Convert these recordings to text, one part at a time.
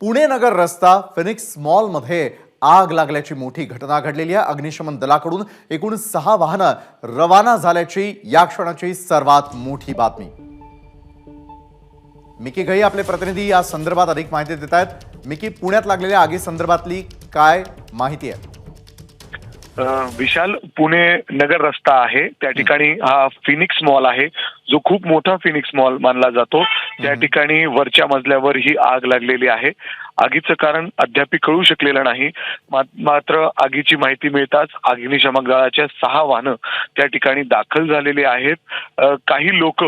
पुणे नगर रस्ता फिनिक्स मॉलमध्ये आग लागल्याची मोठी घटना घडलेली आहे। अग्निशमन दलाकडून एकूण 6 वाहनं रवाना झाल्याची या क्षणाची सर्वात मोठी बातमी। मिकी घई आपले प्रतिनिधी या संदर्भात अधिक माहिती देत आहेत। मिकी, पुण्यात लागलेल्या आगी संदर्भातली काय माहिती आहे? विशाल, पुणे नगर रस्ता आहे त्या ठिकाणी हा फिनिक्स मॉल आहे, जो खूप मोठा फिनिक्स मॉल मानला जातो। त्या ठिकाणी वरच्या मजल्यावर ही आग लागलेली आहे। आगीचं कारण अद्याप कळू शकलेलं नाही, मात्र आगीची माहिती मिळताच अग्निशमक दलाच्या 6 वाहनं त्या ठिकाणी दाखल झालेली आहेत। काही लोक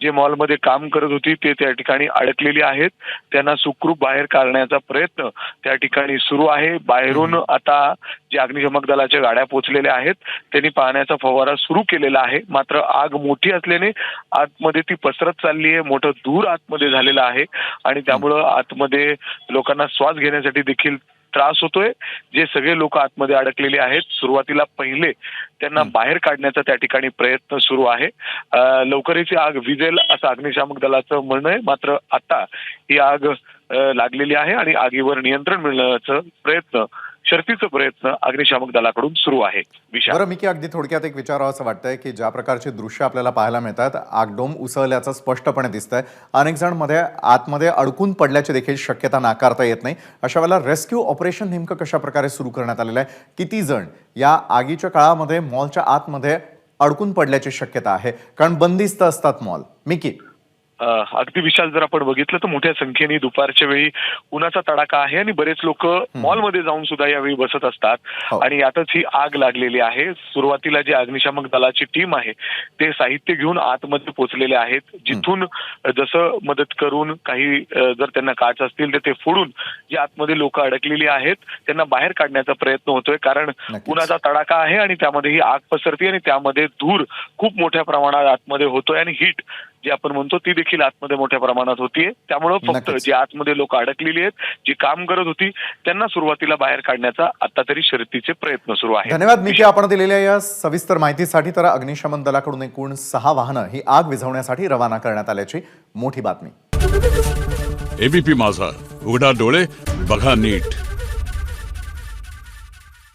जे मॉलमध्ये काम करत होती ते त्या ठिकाणी अडकलेली आहेत, त्यांना सुखरूप बाहेर काढण्याचा प्रयत्न त्या ठिकाणी सुरू आहे। बाहेरून आता जे अग्निशमक दलाच्या गाड्या पोहोचलेल्या आहेत त्यांनी पाहण्याचा फवारा सुरू केलेला आहे, मात्र आग मोठी असल्याने आतमध्ये ती पसरत चालली आहे। मोठं धूर आतमध्ये झालेला आहे आणि त्यामुळं आतमध्ये लोकांना श्वास घेण्यासाठी देखील त्रास होतोय। जे सगळे लोक आतमध्ये अडकलेले आहेत, सुरुवातीला पहिले त्यांना बाहेर काढण्याचा त्या ठिकाणी प्रयत्न सुरू आहे। लवकरच ही आग विझेल असं अग्निशामक दलाचं म्हणणं आहे, मात्र आता ही आग लागलेली आहे आणि आगीवर नियंत्रण मिळवण्याचा शर्थीचा प्रयत्न अग्निशामक दलाकडून सुरू आहे। बरं मिकी, अगदी थोडक्यात एक विचारावं असं वाटतंय की ज्या प्रकारचे दृश्य आपल्याला पाहायला मिळतात, आगडोम उसळल्याचं स्पष्टपणे दिसतंय। अनेक जण आतमध्ये अडकून पडल्याची देखील शक्यता नाकारता येत नाही। अशा वेळेला रेस्क्यू ऑपरेशन नेमकं कशा प्रकारे सुरू करण्यात आलेलं आहे? किती जण या आगीच्या काळामध्ये मॉलच्या आतमध्ये अडकून पडल्याची शक्यता आहे? कारण बंदिस्त असतात मॉल। मिकी, अगदी विशाल, जर आपण बघितलं तर मोठ्या संख्येने दुपारच्या वेळी उन्हाचा तडाखा आहे आणि बरेच लोक मॉलमध्ये जाऊन सुद्धा यावेळी बसत असतात आणि यातच ही आग लागलेली आहे। सुरुवातीला जी अग्निशामक दलाची टीम आहे ते साहित्य घेऊन आतमध्ये पोहोचलेले आहेत, जिथून जसं मदत करून काही जर त्यांना काच असतील तर ते फोडून जी आतमध्ये लोक अडकलेली आहेत त्यांना बाहेर काढण्याचा प्रयत्न होतोय। कारण उन्हाचा तडाखा आहे आणि त्यामध्ये ही आग पसरते आणि त्यामध्ये धूर खूप मोठ्या प्रमाणात आतमध्ये होतोय आणि हीट जे आपण म्हणतो ती देखील आतमध्ये मोठ्या प्रमाणात होतीये। त्यामुळे फक्त जे आतमध्ये लोक अडकलेली आहेत, जी काम करत होती, त्यांना सुरुवातीला बाहेर काढण्याचा आता तरी शर्थीचे प्रयत्न सुरू आहेत। धन्यवाद मिकी, आपण दिलेल्या या सविस्तर माहितीसाठी। तर अग्निशमन दलाकडून एकूण 6 वाहनं ही आग विझवण्यासाठी रवाना करण्यात आल्याची मोठी बातमी। एबीपी माझा, उघडा डोळे बघा नीट।